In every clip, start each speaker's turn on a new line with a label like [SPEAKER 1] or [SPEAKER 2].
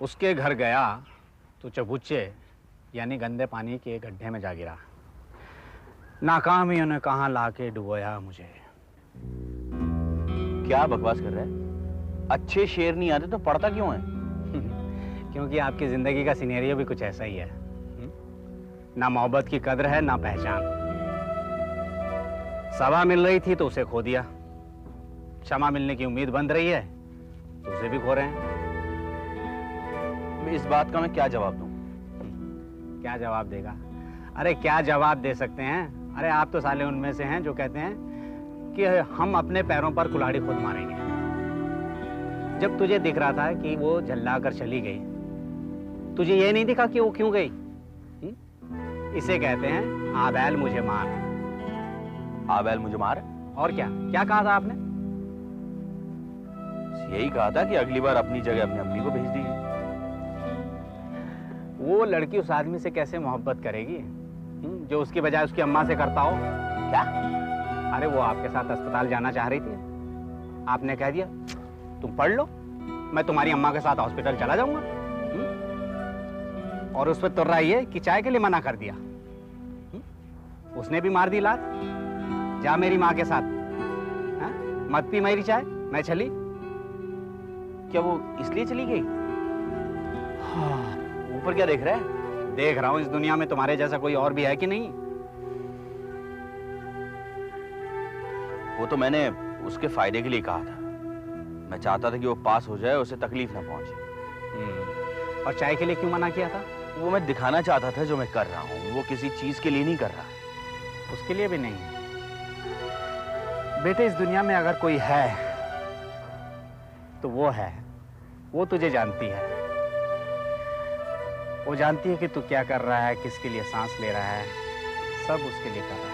[SPEAKER 1] उसके घर गया तो चबूचे यानी गंदे पानी के गड्ढे में जा गिरा। नाकामियों ने कहाँ लाके डुबोया मुझे।
[SPEAKER 2] क्या बकवास कर रहा है? अच्छे शेर नहीं आते तो पढ़ता क्यों है?
[SPEAKER 1] क्योंकि आपकी जिंदगी का सिनेरियो भी कुछ ऐसा ही है। ना मोहब्बत की कद्र है ना पहचान। सभा मिल रही थी तो उसे खो दिया, क्षमा मिलने की उम्मीद बंध रही है तो उसे भी खो रहे हैं।
[SPEAKER 2] इस बात का मैं क्या जवाब दूं?
[SPEAKER 1] क्या जवाब देगा? अरे क्या जवाब दे सकते हैं? अरे आप तो साले उनमें से हैं जो कहते हैं कि हम अपने पैरों पर कुल्हाड़ी खुद मारेंगे। जब तुझे दिख रहा था कि वो झल्ला कर चली गई, तुझे ये नहीं दिखा कि वो क्यों गई? इसे कहते हैं आबैल मुझे मार।
[SPEAKER 2] आबैल मुझे मार?
[SPEAKER 1] और क्या क्या कहा था आपने?
[SPEAKER 2] यही कहा था कि अगली बार अपनी जगह अपनी अम्मी को भेज दीजिए।
[SPEAKER 1] वो लड़की उस आदमी से कैसे मोहब्बत करेगी जो उसकी बजाय उसकी अम्मा से करता हो?
[SPEAKER 2] क्या?
[SPEAKER 1] अरे वो आपके साथ अस्पताल जाना चाह रही थी, आपने कह दिया तुम पढ़ लो, मैं तुम्हारी अम्मा के साथ हॉस्पिटल चला जाऊंगा। और उस पर तुर रही है कि चाय के लिए मना कर दिया। उसने भी मार दी लात, जा मेरी माँ के साथ, मत पी मेरी चाय, मैं चली।
[SPEAKER 2] क्या वो इसलिए चली गई? ऊपर क्या देख रहा है?
[SPEAKER 1] देख रहा हूं इस दुनिया में तुम्हारे जैसा कोई और भी है कि नहीं।
[SPEAKER 2] वो तो मैंने उसके फायदे के लिए कहा था। मैं चाहता था कि वो पास हो जाए, उसे तकलीफ ना पहुंचे।
[SPEAKER 1] और चाय के लिए क्यों मना किया था?
[SPEAKER 2] वो मैं दिखाना चाहता था जो मैं कर रहा हूं, वो किसी चीज के लिए नहीं कर रहा।
[SPEAKER 1] उसके लिए भी नहीं। बेटे इस दुनिया में अगर कोई है तो वो है, वो तुझे जानती है। वो जानती है कि तू क्या कर रहा है, किसके लिए सांस ले रहा है, सब उसके लिए कर रहा है।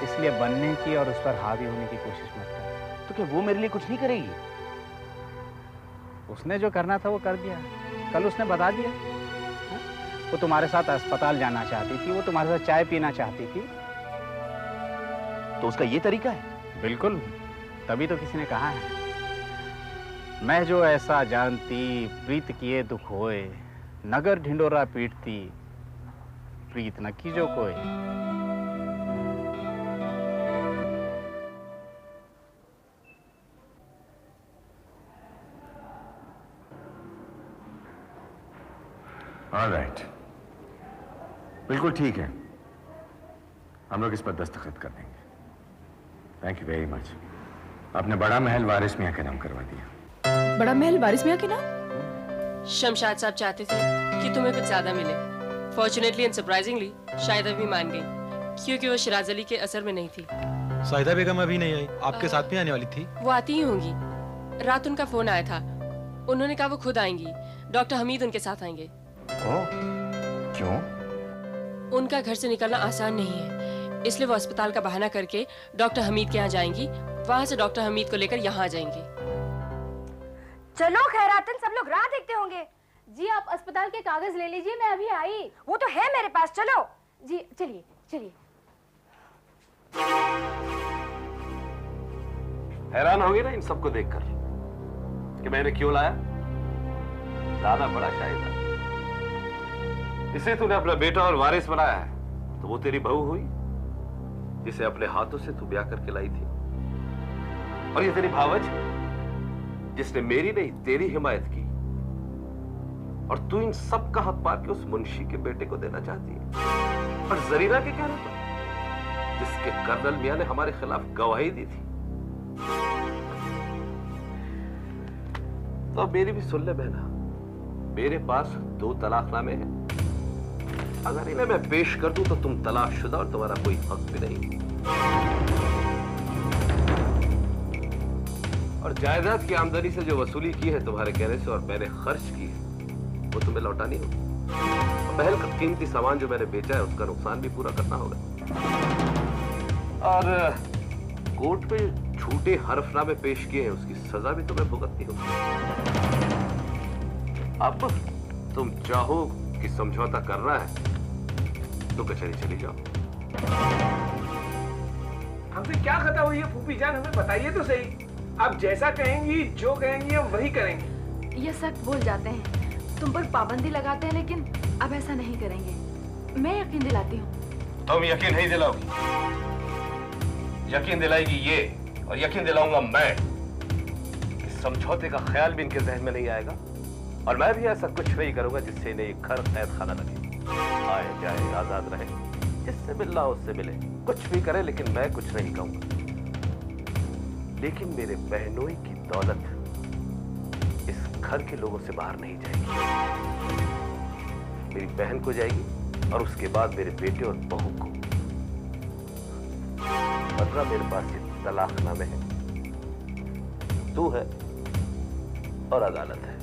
[SPEAKER 1] इसलिए बनने की और उस पर हावी होने की कोशिश मत कर।
[SPEAKER 2] तो क्या वो मेरे लिए कुछ नहीं करेगी?
[SPEAKER 1] उसने जो करना था वो कर दिया। कल उसने बता दिया। वो तुम्हारे साथ अस्पताल जाना चाहती थी, वो तुम्हारे साथ चाय पीना चाहती थी।
[SPEAKER 2] तो उसका ये तरीका है?
[SPEAKER 1] बिल्कुल, तभी तो किसी ने कहा है, मैं जो ऐसा जानती प्रीत किए दुख होए, नगर ढिंडोरा पीटती प्रीत न की जो कोई।
[SPEAKER 3] ऑलराइट, बिल्कुल ठीक है, हम लोग इस पर दस्तखत कर देंगे। Thank you very much. आपने बड़ा महल वारिस मियां के नाम करवा दिया।
[SPEAKER 4] बड़ा महल वारिस मियां के नाम?
[SPEAKER 5] शमशाद साहब चाहते थे कि तुम्हें कुछ ज्यादा मिले। फॉर्चुनेटली एंड सरप्राइजिंगली शाहिदा भी मान गई, क्योंकि वो शिराज अली के असर में नहीं थी।
[SPEAKER 6] शाहिदा बेगम अभी नहीं आई, आपके साथ में आने वाली थी।
[SPEAKER 5] वो आती ही होंगी। रात उनका फोन आया था, उन्होंने कहा वो खुद आएंगी। डॉक्टर हमीद उनके साथ आएंगे।
[SPEAKER 3] क्यों?
[SPEAKER 5] उनका घर से निकलना आसान नहीं है, इसलिए वो अस्पताल का बहाना करके डॉक्टर हमीद के यहाँ जाएंगी, वहाँ से डॉक्टर हमीद को लेकर यहाँ आ जाएंगी।
[SPEAKER 7] चलो खैरातन, सब लोग राह देखते होंगे। जी आप अस्पताल के कागज ले लीजिए, मैं अभी आई। वो तो है मेरे पास, चलो। जी चलिए चलिए।
[SPEAKER 8] हैरान होंगे ना इन सबको देखकर कि मैंने क्यों लाया। दादा बड़ा शाहिदा, इसे तूने अपना बेटा और वारिस बनाया है, तो वो तेरी बहू हुई जिसे अपने हाथों से तू ब्याह करके लाई थी। और ये तेरी भावज जिसने मेरी नहीं तेरी हिमायत की, और तू इन सब का हक पाके उस मुंशी के बेटे को देना चाहती है। और जरीना के कहने पर, जिसके कर्नल मियां ने हमारे खिलाफ गवाही दी थी। तो अब मेरी भी सुन ले बहना, मेरे पास 2 तलाकनामे हैं। अगर इन्हें मैं पेश कर दूं तो तुम तलाकशुदा और तुम्हारा कोई हक भी नहीं। और जायदाद की आमदनी से जो वसूली की है तुम्हारे कहने से और मैंने खर्च की है, वो तुम्हें लौटानी होगी। महल का कीमती सामान जो मैंने बेचा है उसका नुकसान भी पूरा करना होगा। और कोर्ट में झूठे हरफनामे पेश किए हैं उसकी सजा भी तुम्हें भुगतनी होगी। अब तुम चाहो कि समझौता करना है तो कचहरी चली जाओ।
[SPEAKER 9] हमसे क्या खता हुई है फूफी जान, हमें बताइए तो सही। आप जैसा कहेंगी, जो कहेंगी हम वही करेंगे।
[SPEAKER 7] ये सख्त बोल जाते हैं, तुम पर पाबंदी लगाते हैं, लेकिन अब ऐसा नहीं करेंगे। मैं यकीन दिलाती हूँ।
[SPEAKER 8] तुम यकीन नहीं दिलाओगी, यकीन दिलाएगी ये, और यकीन दिलाऊंगा मैं। इस समझौते का ख्याल भी इनके जहन में नहीं आएगा, और मैं भी ऐसा कुछ नहीं करूंगा जिससे इन्हें एक घर कैद खाना लगे। आए जाए आजाद रहे, जिससे मिलना उससे मिले, कुछ भी करे, लेकिन मैं कुछ नहीं कहूंगा। लेकिन मेरे बहनोई की दौलत इस घर के लोगों से बाहर नहीं जाएगी। मेरी बहन को जाएगी और उसके बाद मेरे बेटे और बहू को। वरना मेरे पास ये तलाकनामे है, तू है और अदालत है।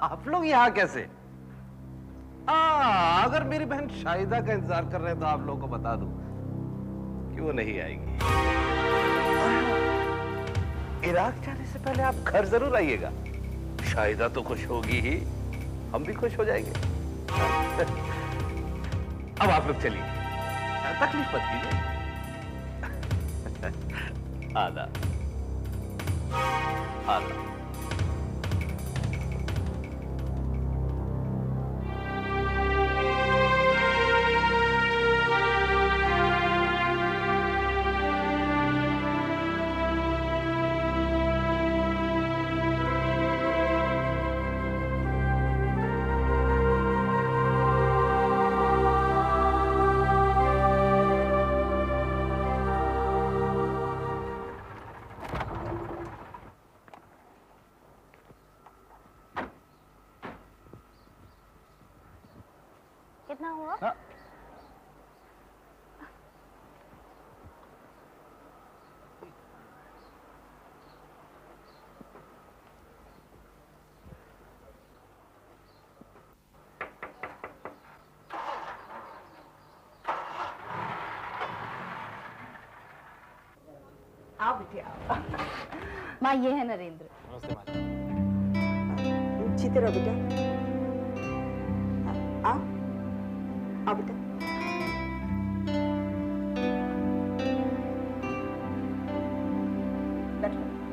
[SPEAKER 4] आप लोग यहाँ कैसे? अगर मेरी बहन शाहिदा का इंतजार कर रहे हैं तो आप लोगों को बता दूं कि वो नहीं आएगी।
[SPEAKER 8] इराक जाने से पहले आप घर जरूर आइएगा। शाहिदा तो खुश होगी ही, हम भी खुश हो जाएंगे। अब आप लोग चलिए, तकलीफ मत कीजिए। आदा आदा।
[SPEAKER 7] कितना हुआ?
[SPEAKER 9] आओ बेटे आओ। माँ ये है नरेंद्र।
[SPEAKER 6] नमस्ते माँ।
[SPEAKER 9] जीते रहो बेटा। आओ आओ बेटा।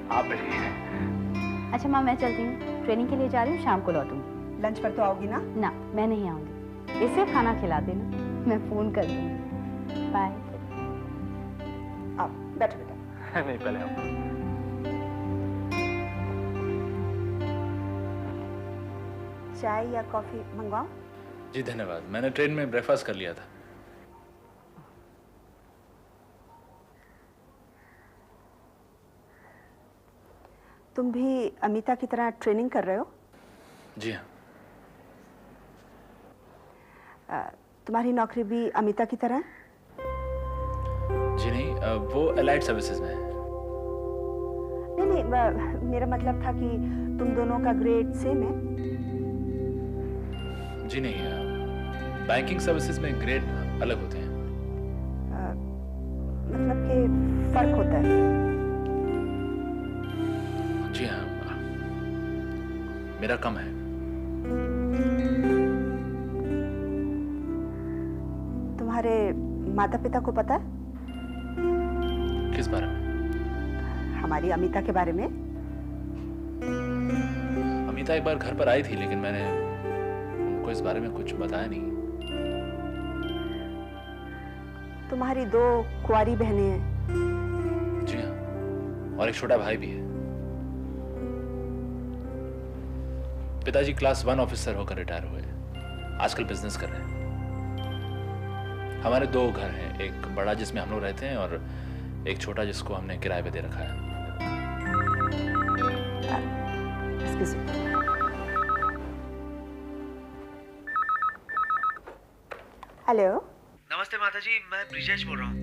[SPEAKER 8] आप बैठिए।
[SPEAKER 9] अच्छा माँ मैं चलती हूँ, ट्रेनिंग के लिए जा रही हूँ, शाम को लौटूंगी। लंच पर तो आओगी ना? ना मैं नहीं आऊंगी, इसे खाना खिला देना, मैं फोन कर दूंगी। बाय। आओ बैठो बेटा।
[SPEAKER 6] नहीं पहले आप।
[SPEAKER 9] चाय या कॉफी मंगवाऊं?
[SPEAKER 10] जी धन्यवाद, मैंने ट्रेन में ब्रेकफास्ट कर लिया था।
[SPEAKER 9] तुम भी अमिता की तरह ट्रेनिंग कर रहे हो?
[SPEAKER 10] जी हाँ।
[SPEAKER 9] तुम्हारी नौकरी भी अमिता की तरह है?
[SPEAKER 10] जी नहीं, वो एलाइड सर्विसेज में है।
[SPEAKER 9] नहीं, मेरा मतलब था कि तुम दोनों का ग्रेड सेम है।
[SPEAKER 10] जी नहीं, बैंकिंग सर्विसेज में ग्रेड अलग होते हैं।
[SPEAKER 9] मतलब कि फर्क होता है।
[SPEAKER 10] जी हाँ, मेरा कम है।
[SPEAKER 9] तुम्हारे माता पिता को पता है?
[SPEAKER 10] किस बारे में?
[SPEAKER 9] हमारी अमिता के बारे में।
[SPEAKER 10] अमिता एक बार घर पर आई थी, लेकिन मैंने उनको इस बारे में कुछ बताया नहीं।
[SPEAKER 9] तुम्हारी 2 कुंवारी बहनें हैं।
[SPEAKER 10] जी हाँ, और एक छोटा भाई भी है। पिताजी क्लास 1 ऑफिसर होकर रिटायर हुए, आजकल बिजनेस कर रहे हैं। हमारे 2 घर हैं, एक बड़ा जिसमें हम लोग रहते हैं और एक छोटा जिसको हमने किराए पे दे रखा है।
[SPEAKER 9] हेलो।
[SPEAKER 11] नमस्ते माता जी, मैं ब्रिजेश बोल रहा हूँ।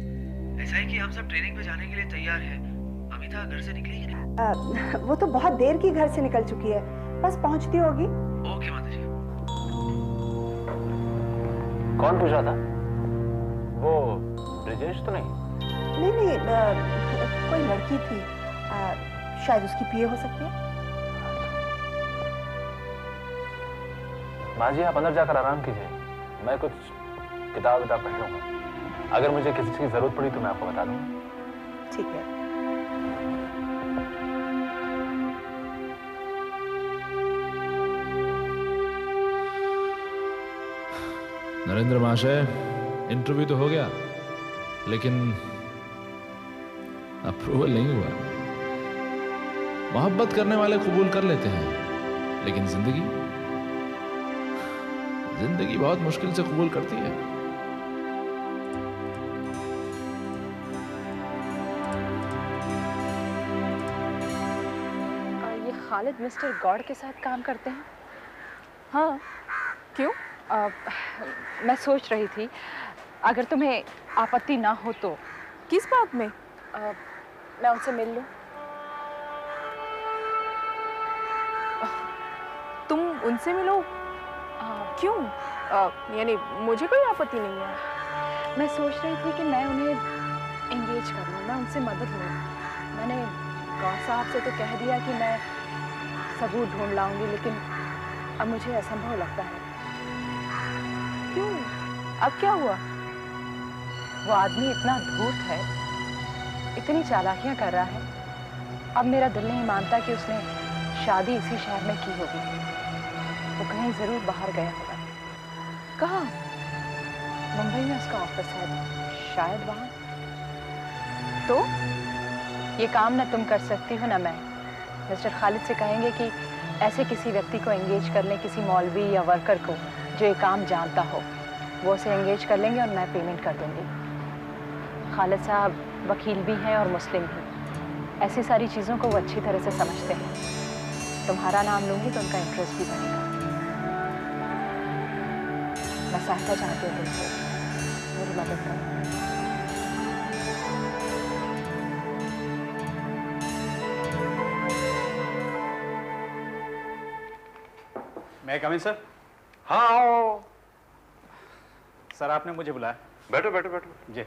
[SPEAKER 11] ऐसा है कि हम सब ट्रेनिंग पे जाने के लिए तैयार हैं। अमिता घर से निकली ही नहीं?
[SPEAKER 12] वो तो बहुत देर की घर से निकल चुकी है, बस पहुंचती होगी।
[SPEAKER 11] ओके माता जी।
[SPEAKER 10] कौन पूछ रहा था? वो ब्रिजेश तो नहीं?
[SPEAKER 12] नहीं, कोई लड़की थी, शायद उसकी पीए हो सकती है।
[SPEAKER 10] माँ जी आप अंदर जाकर आराम कीजिए, मैं कुछ किताब पढ़ लूंगा। अगर मुझे किसी चीज की जरूरत पड़ी तो मैं आपको बता दूंगा।
[SPEAKER 12] ठीक है।
[SPEAKER 13] नरेंद्र महाशय, इंटरव्यू तो हो गया लेकिन अप्रूवल नहीं हुआ। मोहब्बत करने वाले कबूल कर लेते हैं, लेकिन जिंदगी बहुत मुश्किल से कबूल करती है।
[SPEAKER 14] ये खालिद मिस्टर गॉड के साथ काम करते हैं? हाँ। क्यों? मैं सोच रही थी अगर तुम्हें आपत्ति ना हो तो।
[SPEAKER 7] किस बात में?
[SPEAKER 14] मैं उनसे मिल लूं।
[SPEAKER 7] तुम उनसे मिलो? क्यों? यानी मुझे कोई आपत्ति नहीं है।
[SPEAKER 14] मैं सोच रही थी कि मैं उन्हें एंगेज कर लूं, मैं उनसे मदद लूं। मैंने गौर साहब से तो कह दिया कि मैं सबूत ढूंढ लाऊंगी, लेकिन अब मुझे असंभव लगता है।
[SPEAKER 7] क्यों? अब क्या हुआ?
[SPEAKER 14] वो आदमी इतना धूर्त है, इतनी चालाकियां कर रहा है। अब मेरा दिल नहीं मानता कि उसने शादी इसी शहर में की होगी। वो कहीं जरूर बाहर गया होगा।
[SPEAKER 7] कहाँ?
[SPEAKER 14] मुंबई में उसका ऑफिस है, शायद वहां।
[SPEAKER 7] तो
[SPEAKER 14] ये काम ना तुम कर सकती हो ना मैं। मिस्टर खालिद से कहेंगे कि ऐसे किसी व्यक्ति को एंगेज कर लें, किसी मौलवी या वर्कर को जो ये काम जानता हो। वो उसे एंगेज कर लेंगे और मैं पेमेंट कर दूंगी। खालिद साहब वकील भी हैं और मुस्लिम भी। ऐसी सारी चीज़ों को वो अच्छी तरह से समझते हैं। तुम्हारा नाम लूंगी तो उनका इंटरेस्ट भी बनेगा। मैं सहायता चाहती हूँ तुमसे, मेरी मदद करो।
[SPEAKER 1] मैं कम इन सर?
[SPEAKER 4] हाँ आओ।
[SPEAKER 1] सर आपने मुझे बुलाया?
[SPEAKER 4] बैठो बैठो बैठो।
[SPEAKER 1] जी।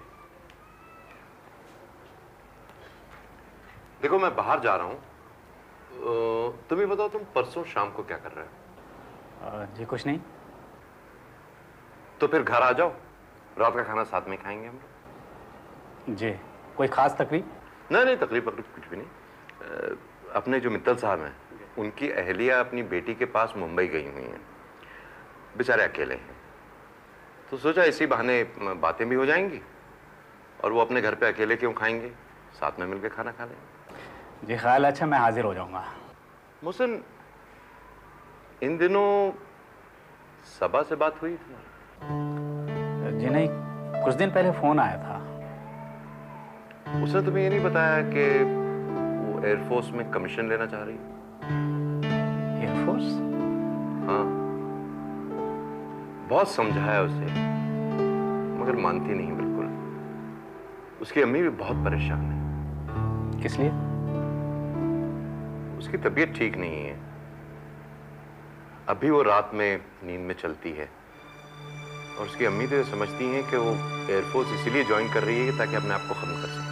[SPEAKER 4] देखो मैं बाहर जा रहा हूँ, तुम ही बताओ तुम परसों शाम को क्या कर रहे हो?
[SPEAKER 1] जी कुछ नहीं।
[SPEAKER 4] तो फिर घर आ जाओ, रात का खाना साथ में खाएंगे हम लोग।
[SPEAKER 1] जी। कोई खास तकलीफ?
[SPEAKER 4] नहीं तकलीफ कुछ भी नहीं। अपने जो मित्तल साहब हैं उनकी अहलिया अपनी बेटी के पास मुंबई गई हुई हैं, बेचारे अकेले हैं। तो सोचा इसी बहाने बातें भी हो जाएंगी और वो अपने घर पे अकेले क्यों खाएंगे, साथ में मिलकर खाना खा लेंगे।
[SPEAKER 1] जी ख्याल अच्छा, मैं हाजिर हो जाऊंगा।
[SPEAKER 4] मोहसिन, इन दिनों सबा से बात हुई थी?
[SPEAKER 1] जी नहीं, कुछ दिन पहले फोन आया था।
[SPEAKER 4] उसने तुम्हें ये नहीं बताया कि वो एयरफोर्स में कमीशन लेना चाह रही?
[SPEAKER 1] एयरफोर्स?
[SPEAKER 4] हाँ, बहुत समझाया उसे मगर मानती नहीं बिल्कुल। उसकी अम्मी भी बहुत परेशान है।
[SPEAKER 1] किस लिए?
[SPEAKER 4] उसकी तबीयत ठीक नहीं है। अभी वो रात में नींद में चलती है और उसकी अम्मी तो ये समझती हैं कि वो एयरफोर्स इसीलिए ज्वाइन कर रही है ताकि अपने आप को खत्म कर सके।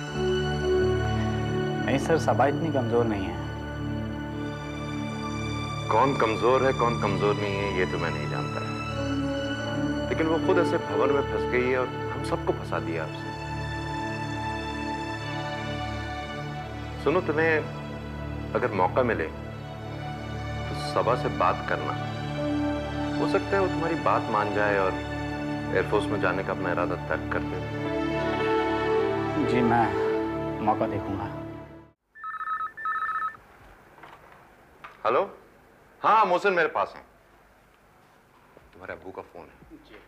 [SPEAKER 1] नहीं सर, सबा इतनी कमजोर नहीं है।
[SPEAKER 4] कौन कमजोर है कौन कमजोर नहीं है ये तो मैं नहीं जानता है, लेकिन वो खुद ऐसे भंवर में फंस गई है और हम सबको फंसा दिया उसने। सुनो, तुम्हें अगर मौका मिले तो सबा से बात करना। हो सकता है वो तुम्हारी बात मान जाए और एयरफोर्स में जाने का अपना इरादा तर्क कर दे।
[SPEAKER 1] जी मैं मौका देखूंगा।
[SPEAKER 4] हेलो, हाँ मोहसिन मेरे पास है। तुम्हारे अब्बू का फोन है,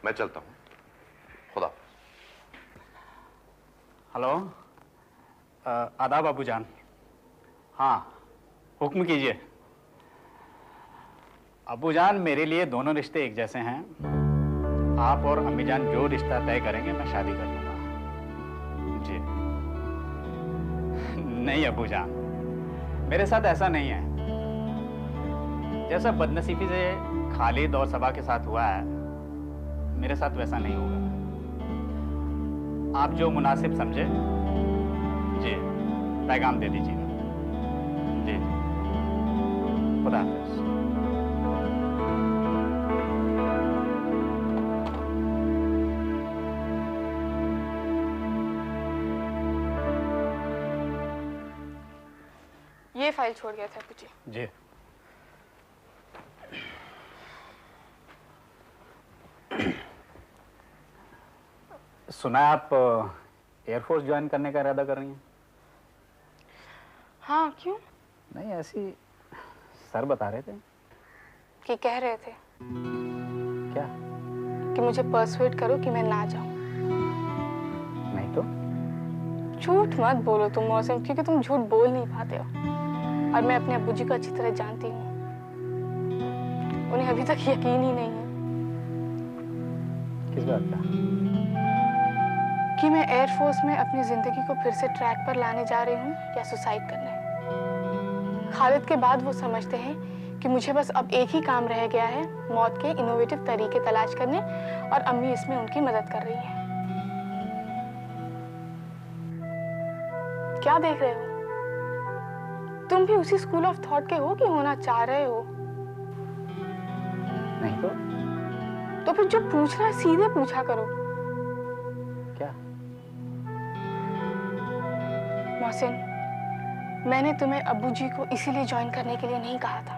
[SPEAKER 4] मैं चलता हूँ। खुदा।
[SPEAKER 1] हेलो, आदाब अबू जान। हाँ हुक्म कीजिए। अबू जान, मेरे लिए दोनों रिश्ते एक जैसे हैं। आप और अम्मी जान जो रिश्ता तय करेंगे मैं शादी कर लूंगा। जी। नहीं अब्बू जान, मेरे साथ ऐसा नहीं है। जैसा बदनसीबी से खालिद और सबा के साथ हुआ है, मेरे साथ वैसा नहीं होगा। आप जो मुनासिब समझे जी पैगाम दे दीजिएगा। जी खुदा हाफिज़।
[SPEAKER 15] ये फाइल छोड़ गया था कुछ।
[SPEAKER 1] जी सुना है आप एयरफोर्स ज्वाइन करने का इरादा कर रही हैं?
[SPEAKER 15] हाँ, क्यों?
[SPEAKER 1] नहीं, ऐसी सर बता रहे थे
[SPEAKER 15] कि कह रहे थे
[SPEAKER 1] क्या
[SPEAKER 15] कि मुझे पर्सुएट करो कि मैं ना जाऊं।
[SPEAKER 1] नहीं तो
[SPEAKER 15] झूठ मत बोलो तुम मौसम, क्योंकि तुम झूठ बोल नहीं पाते हो और मैं अपने अब्बू जी को अच्छी तरह जानती हूँ। उन्हें अभी तक यकीन ही नहीं है।
[SPEAKER 1] किस बात का?
[SPEAKER 15] कि मैं एयरफोर्स में अपनी जिंदगी को फिर से ट्रैक पर लाने जा रही हूँ या सुसाइड करने। खालिद के बाद वो समझते हैं कि मुझे बस अब एक ही काम रह गया है, मौत के इनोवेटिव तरीके तलाश करने, और अम्मी इसमें उनकी मदद कर रही है। क्या देख रहे हो? तुम भी उसी स्कूल ऑफ थॉट के हो कि होना चाह रहे हो?
[SPEAKER 1] नहीं
[SPEAKER 15] तो फिर जो पूछना है सीधे पूछा करो।
[SPEAKER 1] क्या?
[SPEAKER 15] मोहसिन, मैंने तुम्हें अब्बू जी को इसीलिए ज्वाइन करने के लिए नहीं कहा था।